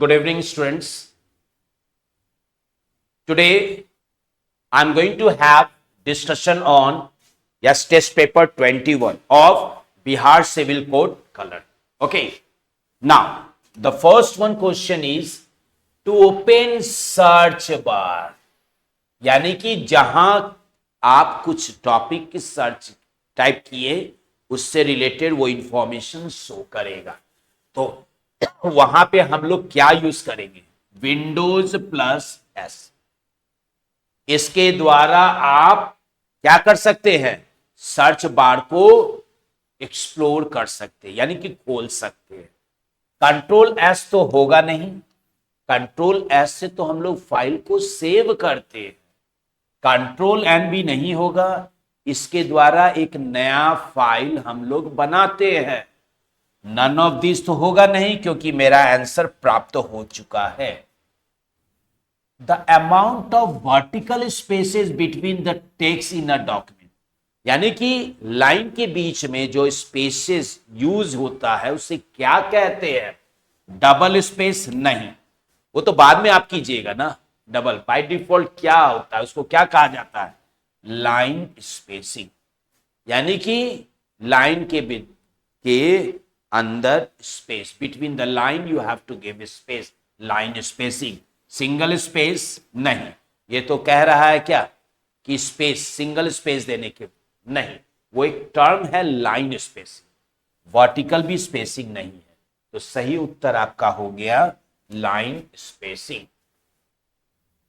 Good evening, students. Today, I'm going to have discussion on test paper 21 of Bihar Civil Code color. Okay. Now, the first one question is to open search bar. यानी कि जहां आप कुछ topic की search type किए उससे related वो information show करेगा. तो वहां पे हम लोग क्या यूज करेंगे? Windows plus S. इसके द्वारा आप क्या कर सकते हैं? सर्च बार को एक्सप्लोर कर सकते हैं, यानी कि खोल सकते हैं. कंट्रोल एस तो होगा नहीं. कंट्रोल एस से तो हम लोग फाइल को सेव करते हैं. कंट्रोल एन भी नहीं होगा. इसके द्वारा एक नया फाइल हम लोग बनाते हैं. नन ऑफ दिस तो होगा नहीं, क्योंकि मेरा आंसर प्राप्त हो चुका है. The amount of vertical spaces between the text in a document, यानी कि लाइन के बीच में जो स्पेसेस यूज होता है उसे क्या कहते हैं? डबल स्पेस नहीं, वो तो बाद में आप कीजिएगा ना. डबल बाय डिफॉल्ट क्या होता है, उसको क्या कहा जाता है? Line spacing. यानी कि लाइन के अंदर space, between the line you have to give space. Line spacing. Single space नहीं. ये तो कह रहा है क्या कि स्पेस, सिंगल स्पेस देने के नहीं, वो एक टर्म है लाइन स्पेसिंग. वर्टिकल भी स्पेसिंग नहीं है. तो सही उत्तर आपका हो गया line spacing.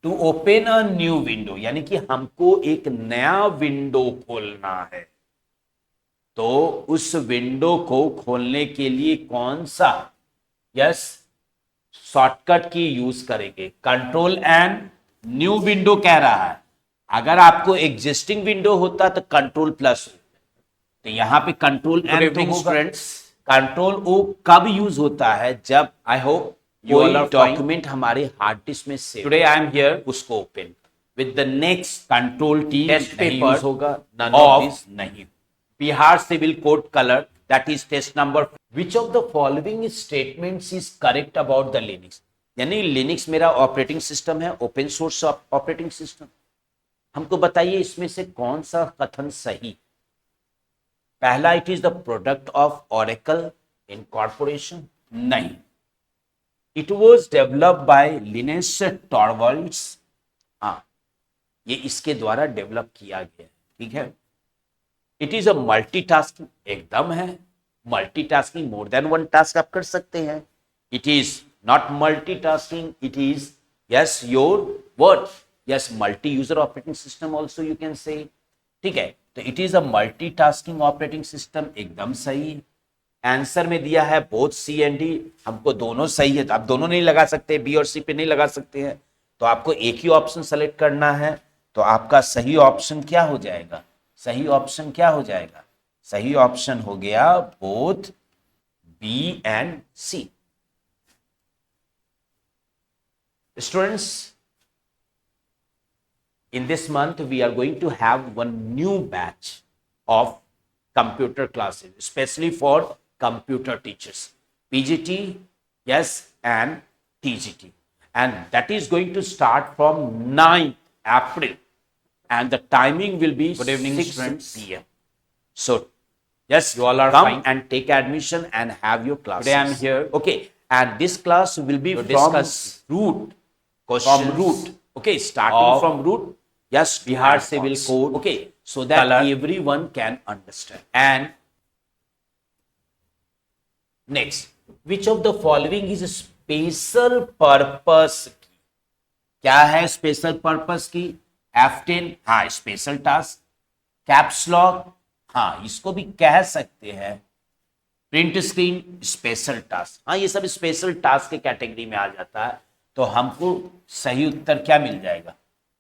To open a new window, यानी कि हमको एक नया विंडो खोलना है. तो उस विंडो को खोलने के लिए कौन सा शॉर्टकट की यूज करेंगे? कंट्रोल एंड न्यू विंडो कह रहा है. अगर आपको एग्जिस्टिंग विंडो होता तो कंट्रोल प्लस, तो यहां पे कंट्रोल एंड तो होगा. फ्रेंड्स, कंट्रोल ओ कब यूज होता है? जब आई होप कोई डॉक्यूमेंट हमारे हार्ड डिस्क में save. Today I am here, उसको open with the next control T. Test paper होगा. नन ऑफ दिस नहीं. Bihar civil code colour, that is test number. Which of the following statements is correct about the Linux? यानी Linux मेरा operating system है, open source operating system. हमको बताइए इसमें से कौन सा कथन सही? पहला, it is the product of Oracle incorporation. नहीं. It was developed by Linus Torvalds. हाँ, ये इसके द्वारा डेवलप किया गया. ठीक है. It is a multitasking. एकदम है. Multitasking, more than one task आप कर सकते हैं. It is not multitasking. It is yes your word. Yes, multi user operating system also you can say. ठीक है. तो it is a multitasking operating system. एकदम सही. आंसर में दिया है बोथ सी एंड डी. हमको दोनों सही है, तो आप दोनों नहीं लगा सकते, बी और सी पे नहीं लगा सकते हैं. तो आपको एक ही ऑप्शन सेलेक्ट करना है. तो आपका सही ऑप्शन क्या हो जाएगा? सही ऑप्शन क्या हो जाएगा? सही ऑप्शन हो गया both B and C. Students, in this month we are going to have one new batch of computer classes, especially for computer teachers, PGT, yes, and TGT, and that is going to start from 9th April, and the timing will be good evening 6 p.m. So yes, you all are come fine and take admission and have your classes. Today I am here. Okay, and this class will be to from root questions. From root. Okay, starting from root. Yes, Bihar Civil Code. Okay, so that color, everyone can understand. And next, which of the following is a special purpose key? क्या है special purpose की? F10, हाँ, special task. Caps lock, हाँ, इसको भी कह सकते हैं. Print screen, special task. हाँ, ये सब स्पेशल टास्क के कैटेगरी में आ जाता है. तो हमको सही उत्तर क्या मिल जाएगा?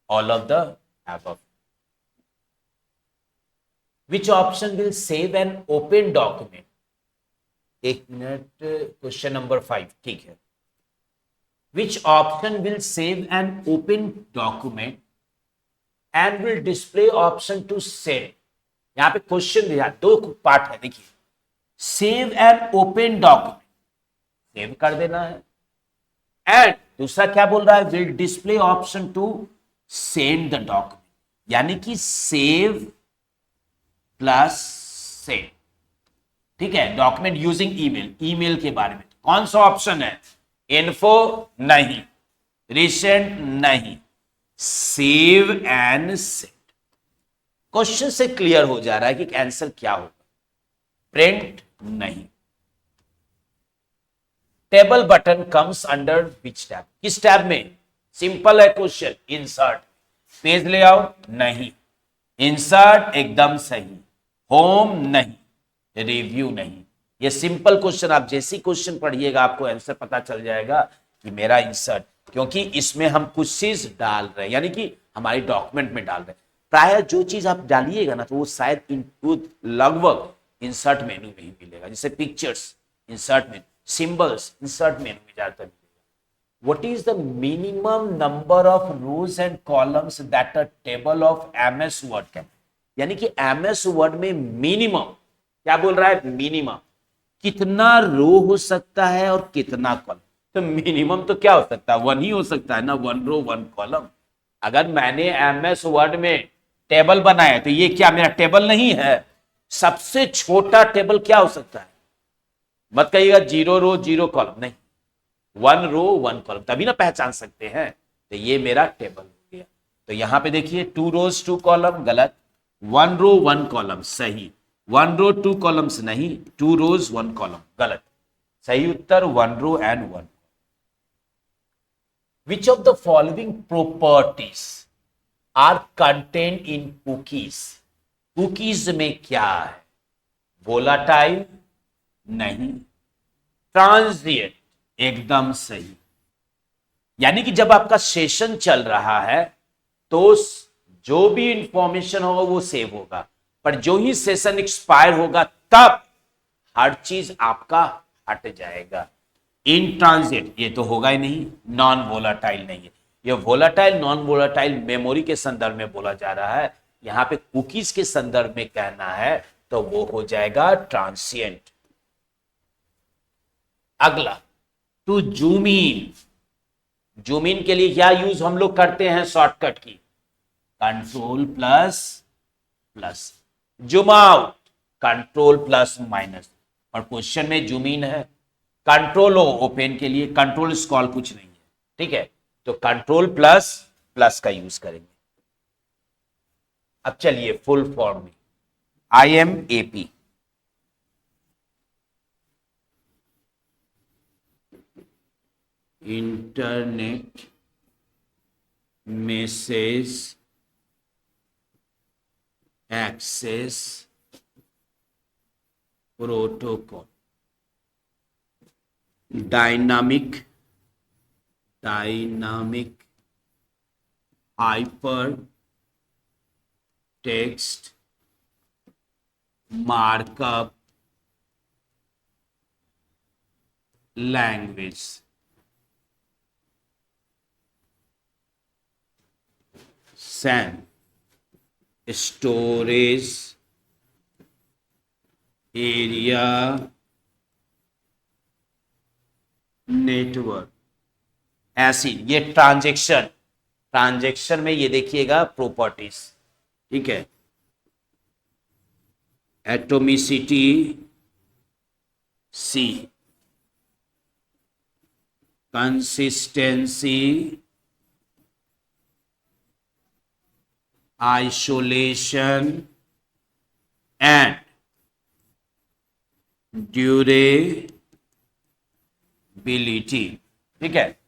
All of the above. Which option will save an open document? एक मिनट, क्वेश्चन नंबर 5. ठीक है. Which option will save an open document and will display option to save? यहां पे क्वेश्चन दिया, दो पार्ट है. देखिए, save an open document, save कर देना है, एंड दूसरा क्या बोल रहा है, will display option to send the document, यानी कि सेव प्लस सेंड, ठीक है, डॉक्यूमेंट यूजिंग ईमेल, ईमेल के बारे में कौन सा ऑप्शन है, इन्फो नहीं, रिसेंट नहीं, सेव एंड सेंड। क्वेश्चन से क्लियर हो जा रहा है कि आंसर क्या होगा, प्रिंट नहीं। Table button comes under which tab, किस टैब में, सिंपल है क्वेश्चन, इंसर्ट, पेज लेआउट नहीं, इंसर्ट एकदम सही, होम नहीं, रिव्यू नहीं। ये सिंपल क्वेश्चन, आप जैसी क्वेश्चन पढ़िएगा आपको आंसर पता चल जाएगा कि मेरा इंसर्ट, क्योंकि इसमें हम कुछ चीज डाल रहे हैं, यानी कि हमारी डॉक्यूमेंट में डाल रहे हैं। प्राय जो चीज आप डालिएगा ना तो वो शायद लगभग इंसर्ट मेनू में ही मिलेगा, जैसे पिक्चर्स इंसर्ट मेनू, सिंबल्स इंसर्ट मेनू में ज्यादातर मिलेगा। What is the minimum number of rows and columns that a table of MS Word can? यानी कि MS Word में मिनिमम क्या बोल रहा है, मिनिमम कितना रो हो सकता है और कितना कॉलम। तो मिनिमम तो क्या हो सकता है, वन ही हो सकता है ना, वन रो वन कॉलम। अगर मैंने MS Word में टेबल बनाया तो ये क्या मेरा टेबल नहीं है, सबसे छोटा टेबल क्या हो सकता है, मत कहिएगा 0 रो 0 कॉलम, नहीं, 1 रो 1 कॉलम, तभी ना पहचान सकते हैं। तो ये मेरा टेबल हो गया। तो यहां पे देखिए 2 रोज 2 कॉलम गलत, 1 रो 1 कॉलम सही, 1 रो 2 कॉलम्स नहीं, 2 रोज 1 कॉलम गलत। सही उत्तर 1 row and 1। Which of the following properties are content in cookies, cookies में क्या है, वोलाटाइल नहीं, ट्रांजिएंट एकदम सही, यानी कि जब आपका सेशन चल रहा है तो जो भी इंफॉर्मेशन होगा वो सेव होगा, पर जो ही सेशन एक्सपायर होगा तब हर चीज आपका हट जाएगा। इन ट्रांजिट ये तो होगा ही नहीं, नॉन वोलाटाइल नहीं है, ये वोलाटाइल नॉन वोलाटाइल मेमोरी के संदर्भ में बोला जा रहा है, यहां पे कुकीज के संदर्भ में कहना है तो वो हो जाएगा ट्रांसिएंट। अगला, to zoom in, zoom in के लिए क्या यूज हम लोग करते हैं शॉर्टकट की, control plus plus, zoom out control plus minus, और क्वेश्चन में जूम इन है, कंट्रोल ओपन के लिए कंट्रोल स्क्रॉल कुछ नहीं है, ठीक है, तो कंट्रोल प्लस प्लस का यूज करेंगे। अब चलिए फुल फॉर्म में, IMAP, internet message access protocol, dynamic hyper text markup language. SAN storage area network. ऐसी ये ट्रांजैक्शन में ये देखिएगा प्रॉपर्टीज, ठीक है, atomicity C, consistency, isolation and durability, ठीक है।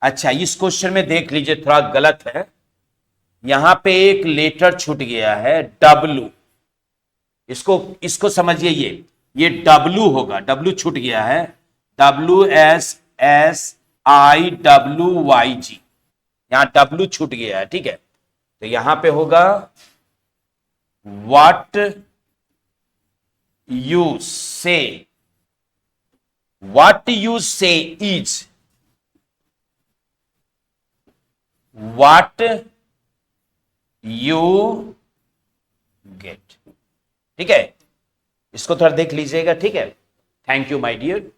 अच्छा, इस क्वेश्चन में देख लीजिए थोड़ा गलत है, यहां पे एक लेटर छूट गया है W, इसको समझिए, ये W होगा, W छूट गया है, WSSIWYG, यहां W छूट गया है, ठीक है, तो यहां पे होगा व्हाट यू से, व्हाट यू से इज व्हाट यू गेट, ठीक है, इसको थोड़ा देख लीजिएगा, ठीक है। Thank you, my dear.